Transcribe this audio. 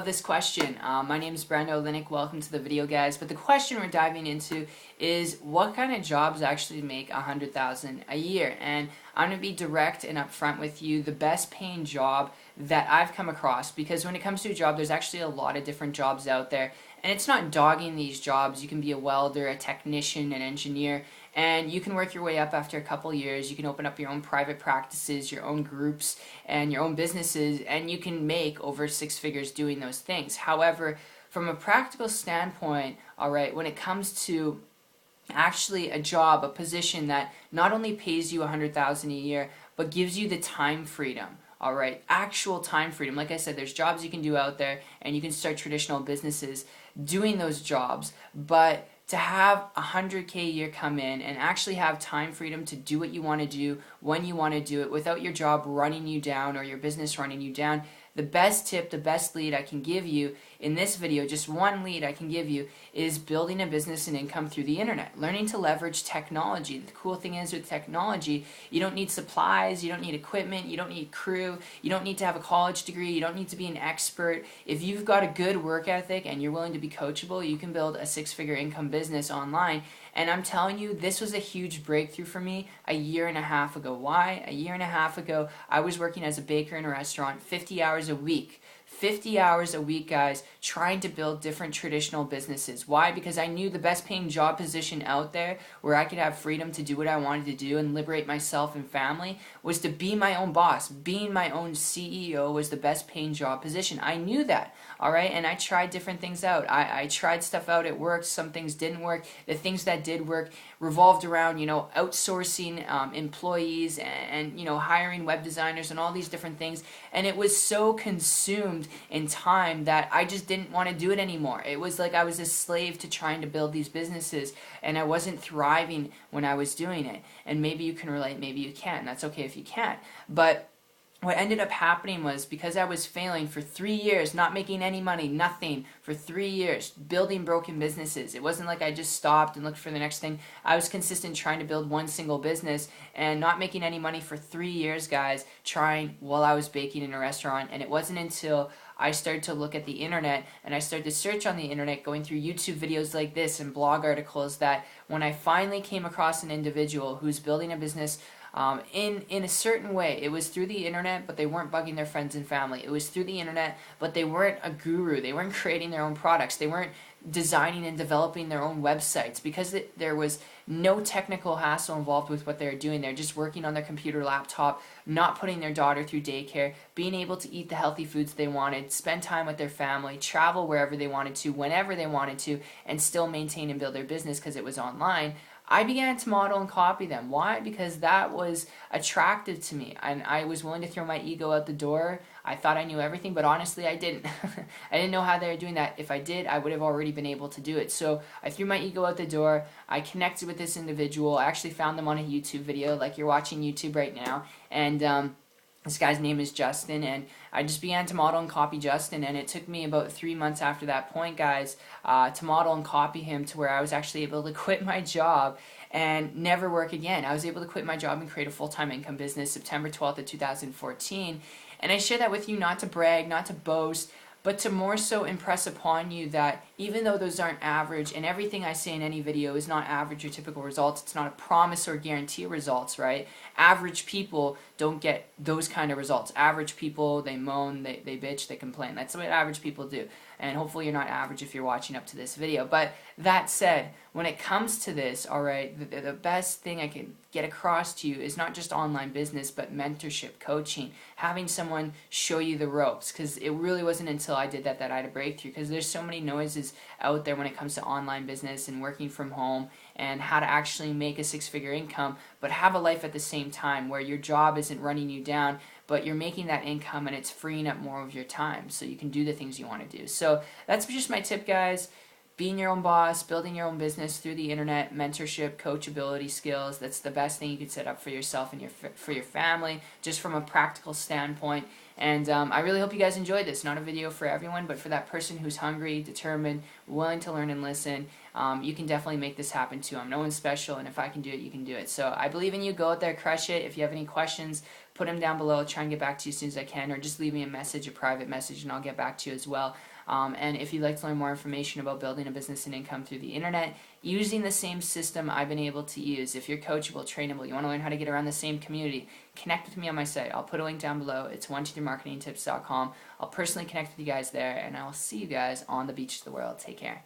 this question. My name is Brando Linick. Welcome to the video, guys. But the question we're diving into is what kind of jobs actually make $100,000 a year? And I'm going to be direct and upfront with you. The best paying job that I've come across, because when it comes to a job, there's actually a lot of different jobs out there. And it's not dogging these jobs. You can be a welder, a technician, an engineer, and you can work your way up after a couple years. You can open up your own private practices, your own groups, and your own businesses, and you can make over 6 figures doing those things. However, from a practical standpoint, alright, when it comes to actually a job, a position that not only pays you $100,000 a year, but gives you the time freedom. Alright, actual time freedom. Like I said, there's jobs you can do out there, and you can start traditional businesses doing those jobs, but to have $100K a year come in and actually have time freedom to do what you want to do when you want to do it without your job running you down or your business running you down, the best tip, the best lead I can give you in this video, just one lead I can give you, is building a business and income through the internet. Learning to leverage technology. The cool thing is with technology, you don't need supplies, you don't need equipment, you don't need crew, you don't need to have a college degree, you don't need to be an expert. If you've got a good work ethic and you're willing to be coachable, you can build a 6-figure income business online. And I'm telling you, this was a huge breakthrough for me a year and a half ago. Why? A year and a half ago, I was working as a baker in a restaurant 50 hours a week. 50 hours a week, guys, trying to build different traditional businesses. Why? Because I knew the best paying job position out there where I could have freedom to do what I wanted to do and liberate myself and family was to be my own boss. Being my own CEO was the best paying job position. I knew that, all right? And I tried different things out. I tried stuff out. It worked. Some things didn't work. The things that did work revolved around, outsourcing employees and hiring web designers and all these different things. And it was so consumed in time that I just didn't want to do it anymore. It was like I was a slave to trying to build these businesses, and I wasn't thriving when I was doing it. And maybe you can relate, maybe you can't. That's okay if you can't. But what ended up happening was, because I was failing for 3 years, not making any money, nothing, for 3 years, building broken businesses. It wasn't like I just stopped and looked for the next thing. I was consistent trying to build one single business and not making any money for 3 years, guys, trying while I was baking in a restaurant. And it wasn't until I started to look at the internet and I started to search on the internet, going through YouTube videos like this and blog articles, that when I finally came across an individual who's building a business in a certain way. It was through the internet, but they weren't bugging their friends and family. It was through the internet, but they weren't a guru. They weren't creating their own products. They weren't designing and developing their own websites, because there was no technical hassle involved with what they were doing. They're just working on their computer laptop, not putting their daughter through daycare, being able to eat the healthy foods they wanted, spend time with their family, travel wherever they wanted to, whenever they wanted to, and still maintain and build their business because it was online. I began to model and copy them. Why? Because that was attractive to me, and I was willing to throw my ego out the door. I thought I knew everything, but honestly I didn't. I didn't know how they were doing that. If I did, I would have already been able to do it. So I threw my ego out the door. I connected with this individual. I actually found them on a YouTube video, like you're watching YouTube right now, and this guy's name is Justin, and I just began to model and copy Justin, and it took me about 3 months after that point, guys, to model and copy him to where I was actually able to quit my job and never work again. I was able to quit my job and create a full-time income business September 12th of 2014, and I share that with you not to brag, not to boast, but to more so impress upon you that even though those aren't average, and everything I say in any video is not average or typical results, it's not a promise or guarantee results, right? Average people don't get those kind of results. Average people, they moan, they bitch, they complain. That's what average people do. And hopefully you're not average if you're watching up to this video. But that said, when it comes to this, alright, the best thing I can get across to you is not just online business, but mentorship, coaching, having someone show you the ropes. Because it really wasn't until I did that I had a breakthrough. Because there's so many noises out there when it comes to online business and working from home and how to actually make a 6-figure income, but have a life at the same time where your job isn't running you down, but you're making that income and it's freeing up more of your time so you can do the things you want to do. So that's just my tip, guys. Being your own boss, building your own business through the internet, mentorship, coachability skills, that's the best thing you could set up for yourself and for your family, just from a practical standpoint. And I really hope you guys enjoyed this. Not a video for everyone, but for that person who's hungry, determined, willing to learn and listen, you can definitely make this happen too. I'm no one special, and if I can do it, you can do it. So I believe in you. Go out there, crush it. If you have any questions, put them down below. I'll try and get back to you as soon as I can, or just leave me a message, a private message, and I'll get back to you as well. And if you'd like to learn more information about building a business and income through the internet, using the same system I've been able to use, if you're coachable, trainable, you want to learn how to get around the same community, connect with me on my site. I'll put a link down below. It's 123marketingtips.com. I'll personally connect with you guys there, and I will see you guys on the beach of the world. Take care.